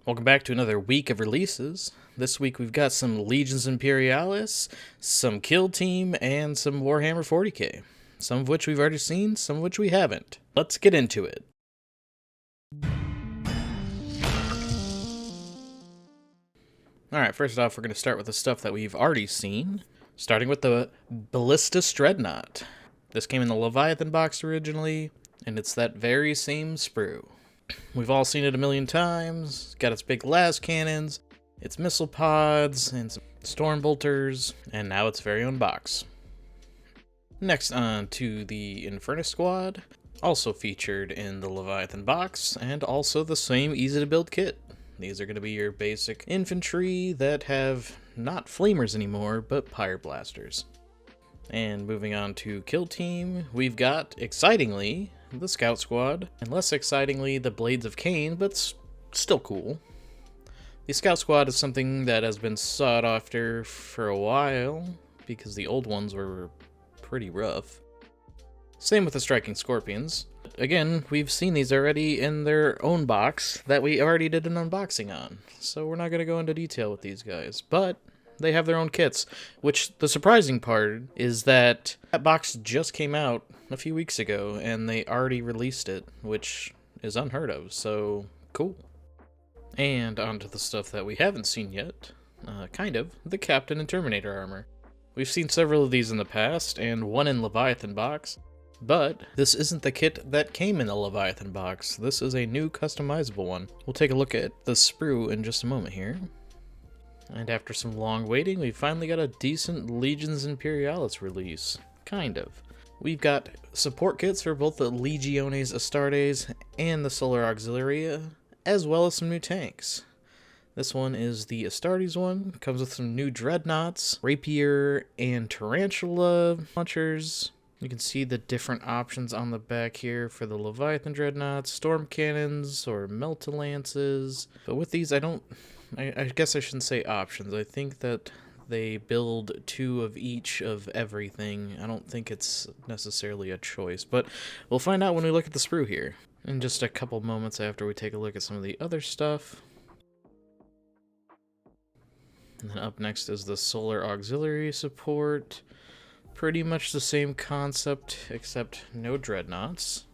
Welcome back to another week of releases. This week we've got some Legions Imperialis, some Kill Team, and some Warhammer 40k. Some of which we've already seen, some of which we haven't. Let's get into it. Alright, first off we're going to start with the stuff that we've already seen. Starting with the Ballistus Dreadnought. This came in the Leviathan box originally, and it's that very same sprue. We've all seen it a million times. It's got its big las cannons, its missile pods, and some storm bolters, and now its very own box. Next on to the Infernus Squad, also featured in the Leviathan box, and also the same easy-to-build kit. These are going to be your basic infantry that have not flamers anymore, but pyre blasters. And moving on to Kill Team, we've got, excitingly, the Scout Squad, and less excitingly, the Blades of Cain, but still cool. The Scout Squad is something that has been sought after for a while, because the old ones were pretty rough. Same with the Striking Scorpions. Again, we've seen these already in their own box that we already did an unboxing on, so we're not going to go into detail with these guys, but they have their own kits, which the surprising part is that box just came out a few weeks ago, and they already released it, which is unheard of, so cool. And on to the stuff that we haven't seen yet, the Captain and Terminator Armor. We've seen several of these in the past, and one in Leviathan box, but this isn't the kit that came in the Leviathan box. This is a new customizable one. We'll take a look at the sprue in just a moment here. And after some long waiting, we finally got a decent Legions Imperialis release. Kind of. We've got support kits for both the Legiones Astartes and the Solar Auxilia, as well as some new tanks. This one is the Astartes one. Comes with some new dreadnoughts, rapier, and tarantula launchers. You can see the different options on the back here for the Leviathan dreadnoughts, storm cannons, or melta-lances. But with these, I guess I shouldn't say options. I think that they build two of each of everything. I don't think it's necessarily a choice, but we'll find out when we look at the sprue here in just a couple moments after we take a look at some of the other stuff. And then up next is the Solar Auxiliary support. Pretty much the same concept, except no dreadnoughts.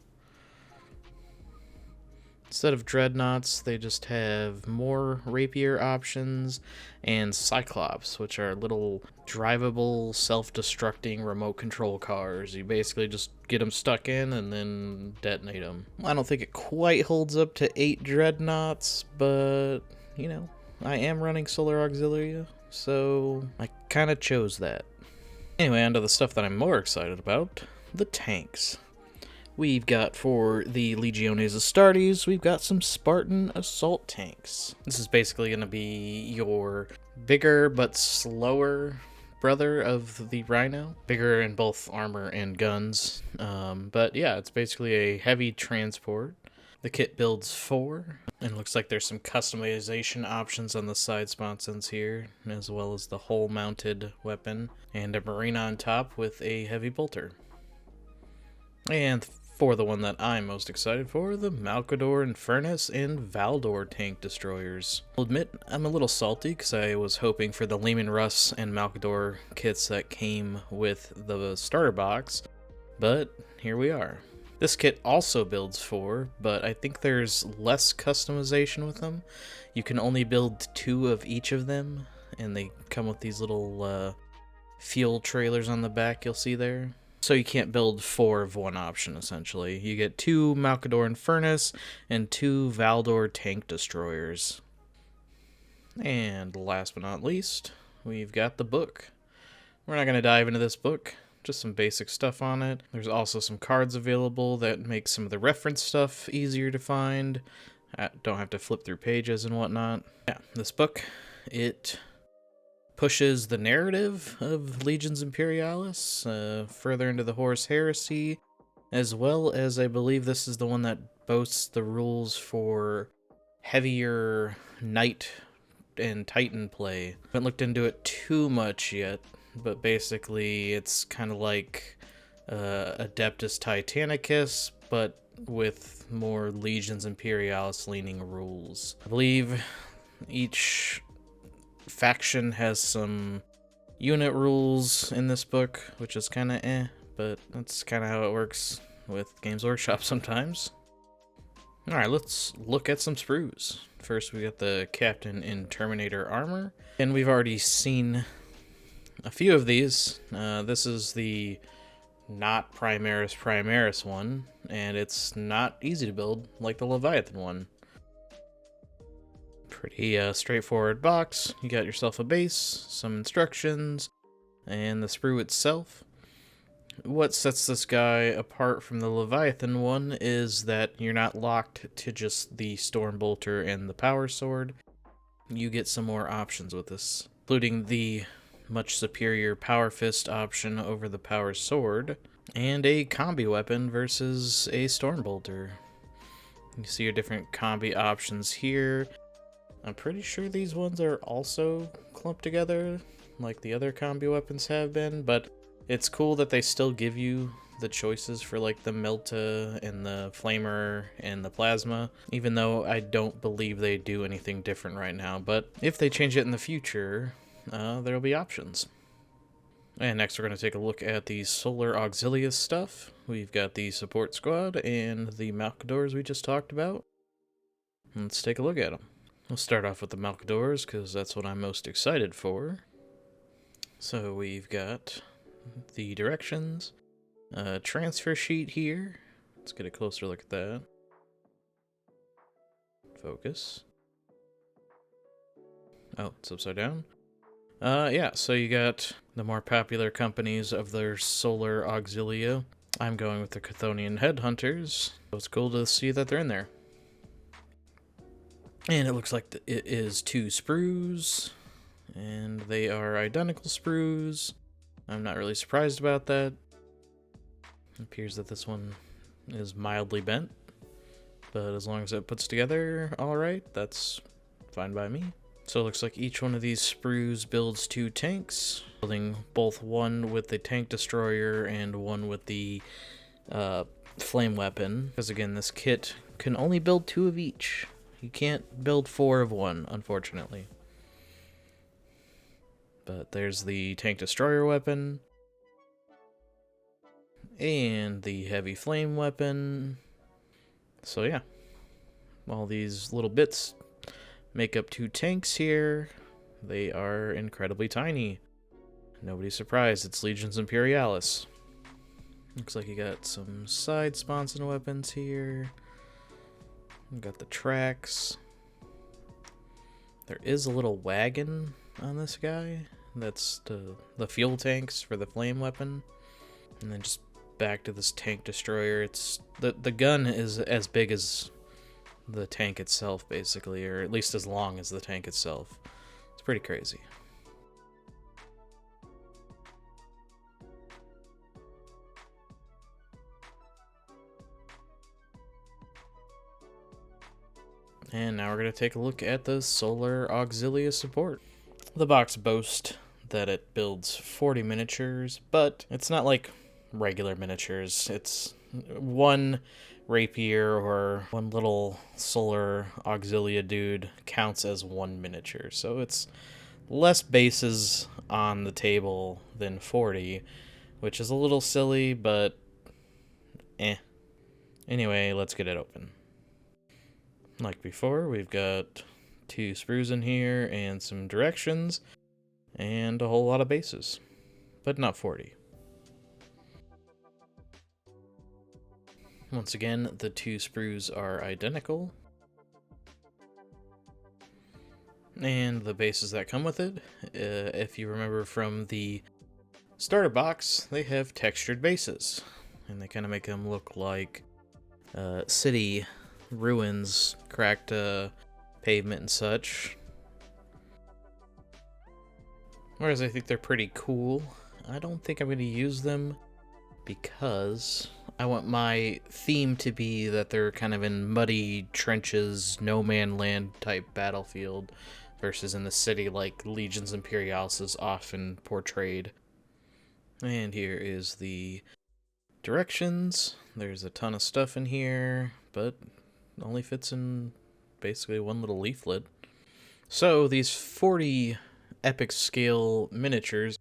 Instead of dreadnoughts, they just have more rapier options and Cyclops, which are little drivable, self-destructing remote control cars. You basically just get them stuck in and then detonate them. I don't think it quite holds up to 8 dreadnoughts, but, you know, I am running Solar Auxilia, so I kind of chose that. Anyway, on to the stuff that I'm more excited about, the tanks. We've got, for the Legiones Astartes, we've got some Spartan assault tanks. This is basically going to be your bigger but slower brother of the Rhino. Bigger in both armor and guns. But yeah, it's basically a heavy transport. The kit builds 4, and it looks like there's some customization options on the side sponsons here, as well as the hull-mounted weapon, and a marine on top with a heavy bolter. And for the one that I'm most excited for, the Malcador Infernus and Valdor tank destroyers. I'll admit, I'm a little salty because I was hoping for the Lehman Russ and Malcador kits that came with the starter box, but here we are. This kit also builds 4, but I think there's less customization with them. You can only build 2 of each of them, and they come with these little fuel trailers on the back you'll see there. So you can't build 4 of one option, essentially. You get 2 Malcador Infernus and 2 Valdor tank destroyers. And last but not least, we've got the book. We're not going to dive into this book. Just some basic stuff on it. There's also some cards available that make some of the reference stuff easier to find. Don't have to flip through pages and whatnot. Yeah, this book, it pushes the narrative of Legions Imperialis further into the Horus Heresy, as well as I believe this is the one that boasts the rules for heavier Knight and Titan play. Haven't looked into it too much yet, but basically it's kind of like Adeptus Titanicus, but with more Legions Imperialis leaning rules. I believe each faction has some unit rules in this book, which is kind of but that's kind of how it works with Games Workshop sometimes. Alright, let's look at some sprues. First, we got the Captain in Terminator Armor, and we've already seen a few of these. This is the not Primaris one, and it's not easy to build like the Leviathan one. Pretty straightforward box. You got yourself a base, some instructions, and the sprue itself. What sets this guy apart from the Leviathan one is that you're not locked to just the Stormbolter and the Power Sword. You get some more options with this, including the much superior Power Fist option over the Power Sword, and a combi weapon versus a Stormbolter. You see your different combi options here. I'm pretty sure these ones are also clumped together like the other combi weapons have been, but it's cool that they still give you the choices for like the Melta and the Flamer and the Plasma, even though I don't believe they do anything different right now. But if they change it in the future, there'll be options. And next we're going to take a look at the Solar Auxilius stuff. We've got the Support Squad and the Malcadors we just talked about. Let's take a look at them. We'll start off with the Malcadors because that's what I'm most excited for. So we've got the directions, transfer sheet here. Let's get a closer look at that. Focus. Oh, it's upside down. Yeah, so you got the more popular companies of their Solar Auxilia. I'm going with the Chthonian Headhunters, so it's cool to see that they're in there. And it looks like it is 2 sprues, and they are identical sprues. I'm not really surprised about that. It appears that this one is mildly bent, but as long as it puts together alright, that's fine by me. So it looks like each one of these sprues builds 2 tanks, building both one with the tank destroyer and one with the flame weapon. Because again, this kit can only build 2 of each. You can't build 4 of one, unfortunately. But there's the tank destroyer weapon, and the heavy flame weapon. So yeah, all these little bits make up 2 tanks here. They are incredibly tiny. Nobody's surprised, it's Legions Imperialis. Looks like you got some side sponson weapons here. You got the tracks. There is a little wagon on this guy. That's the fuel tanks for the flame weapon. And then just back to this tank destroyer. It's the gun is as big as the tank itself, basically, or at least as long as the tank itself. It's pretty crazy. And now we're going to take a look at the Solar Auxilia support. The box boasts that it builds 40 miniatures, but it's not like regular miniatures. It's one rapier or one little Solar Auxilia dude counts as 1 miniature. So it's less bases on the table than 40, which is a little silly, but Anyway, let's get it open. Like before, we've got 2 sprues in here and some directions and a whole lot of bases, but not 40. Once again, the 2 sprues are identical, and the bases that come with it, if you remember from the starter box, they have textured bases, and they kind of make them look like city ruins, cracked pavement and such. Whereas I think they're pretty cool. I don't think I'm going to use them because I want my theme to be that they're kind of in muddy trenches, no man land type battlefield versus in the city like Legions Imperialis is often portrayed. And here is the Directions. There's a ton of stuff in here, but only fits in basically one little leaflet. So these 40 epic scale miniatures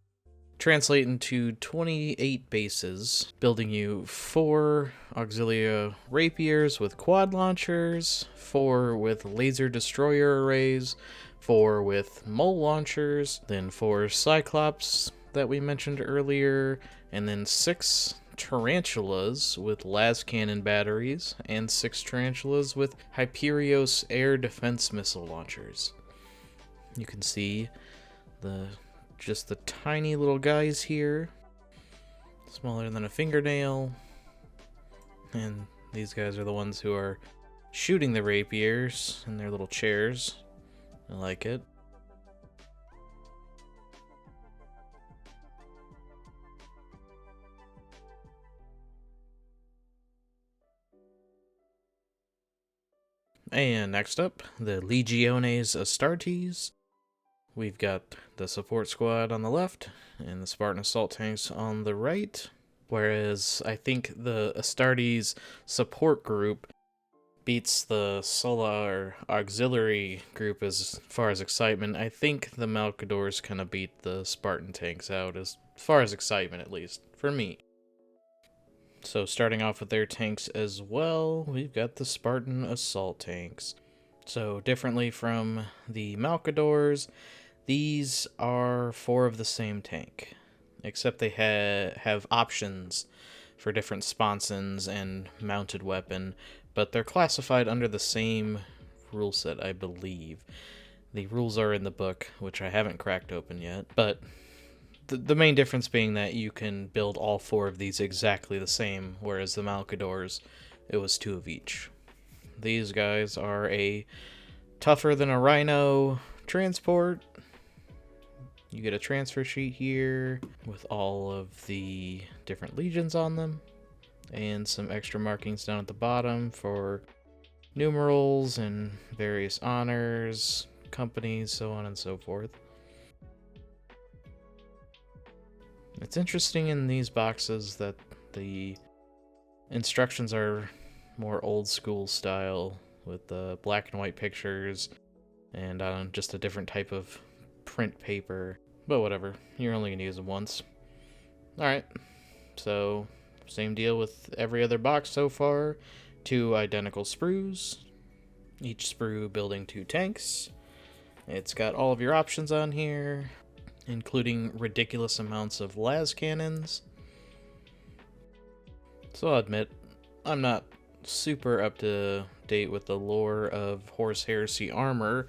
translate into 28 bases, building you 4 Auxilia rapiers with quad launchers, 4 with laser destroyer arrays, 4 with mole launchers, then 4 cyclops that we mentioned earlier, and then 6 tarantulas with las cannon batteries, and 6 tarantulas with Hyperios air defense missile launchers. You can see just the tiny little guys here, smaller than a fingernail, and these guys are the ones who are shooting the rapiers in their little chairs. I like it. And next up, the Legiones Astartes. We've got the support squad on the left and the Spartan assault tanks on the right. Whereas I think the Astartes support group beats the Solar auxiliary group as far as excitement. I think the Malcadors kind of beat the Spartan tanks out as far as excitement, at least for me. So starting off with their tanks as well, we've got the Spartan assault tanks. So differently from the Malcadors, these are 4 of the same tank, except they have options for different sponsons and mounted weapon, but they're classified under the same rule set, I believe. The rules are in the book, which I haven't cracked open yet, but the main difference being that you can build all 4 of these exactly the same, whereas the Malcadors, it was 2 of each. These guys are a tougher than a Rhino transport. You get a transfer sheet here with all of the different legions on them, and some extra markings down at the bottom for numerals and various honors, companies, so on and so forth. It's interesting in these boxes that the instructions are more old school style with the black and white pictures and just a different type of print paper, but whatever, you're only gonna use them once. Alright, so same deal with every other box so far. 2 identical sprues, each sprue building 2 tanks. It's got all of your options on here, including ridiculous amounts of las cannons. So I'll admit, I'm not super up to date with the lore of Horse Heresy armor,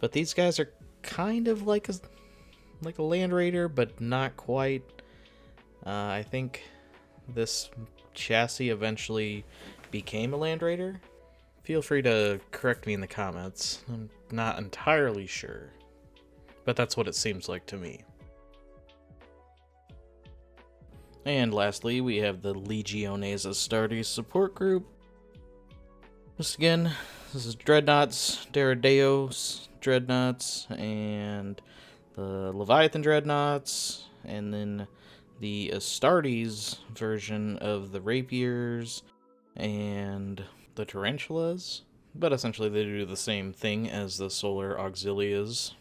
but these guys are kind of like a Land Raider, but not quite. I think this chassis eventually became a Land Raider. Feel free to correct me in the comments. I'm not entirely sure, but that's what it seems like to me. And lastly, we have the Legiones Astartes support group. This is Dreadnoughts, Daradeos Dreadnoughts, and the Leviathan Dreadnoughts, and then the Astartes version of the Rapiers and the Tarantulas. But essentially they do the same thing as the Solar Auxilias.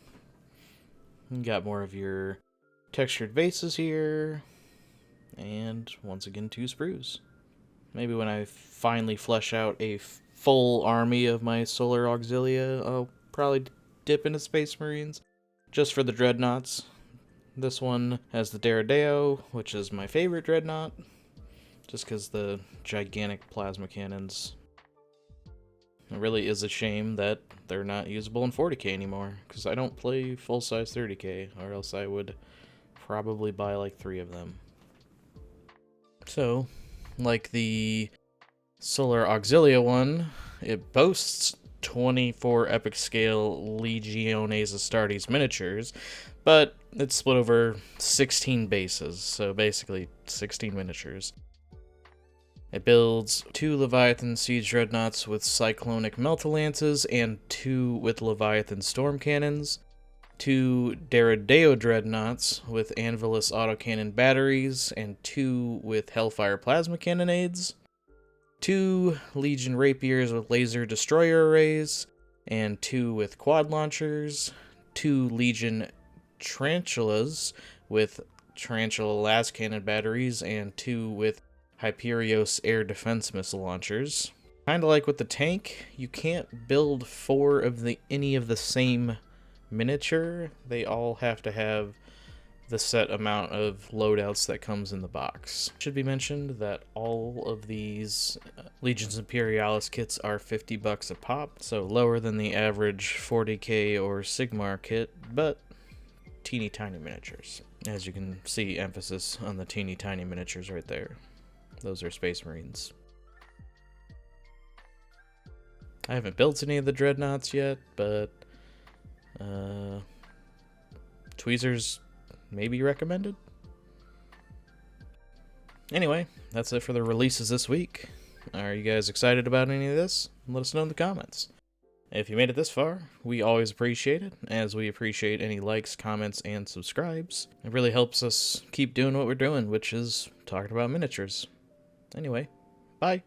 You got more of your textured vases here, and once again 2 sprues. Maybe when I finally flesh out a full army of my Solar Auxilia, I'll probably dip into Space Marines just for the Dreadnoughts. This one has the Daradeo, which is my favorite Dreadnought, just because the gigantic plasma cannons. It really is a shame that they're not usable in 40k anymore, because I don't play full-size 30k, or else I would probably buy like 3 of them. So, like the Solar Auxilia one, it boasts 24 epic scale Legiones Astartes miniatures, but it's split over 16 bases, so basically 16 miniatures. It builds 2 Leviathan Siege Dreadnoughts with Cyclonic Melta Lances and 2 with Leviathan Storm Cannons. 2 Deredeo Dreadnoughts with Anvilus autocannon batteries, and 2 with Hellfire plasma cannonades, 2 Legion Rapiers with laser destroyer arrays, and 2 with quad launchers, 2 Legion Tarantulas with Tarantula las cannon batteries, and 2 with Hyperios air defense missile launchers. Kinda like with the tank, you can't build 4 of any of the same miniature. They all have to have the set amount of loadouts that comes in the box. It should be mentioned that all of these Legions Imperialis kits are $50 a pop, so lower than the average 40k or Sigmar kit, but teeny tiny miniatures. As you can see, emphasis on the teeny tiny miniatures right there. Those are Space Marines. I haven't built any of the Dreadnoughts yet, but tweezers may be recommended. Anyway, that's it for the releases this week. Are you guys excited about any of this? Let us know in the comments. If you made it this far, we always appreciate it, as we appreciate any likes, comments, and subscribes. It really helps us keep doing what we're doing, which is talking about miniatures. Anyway, bye.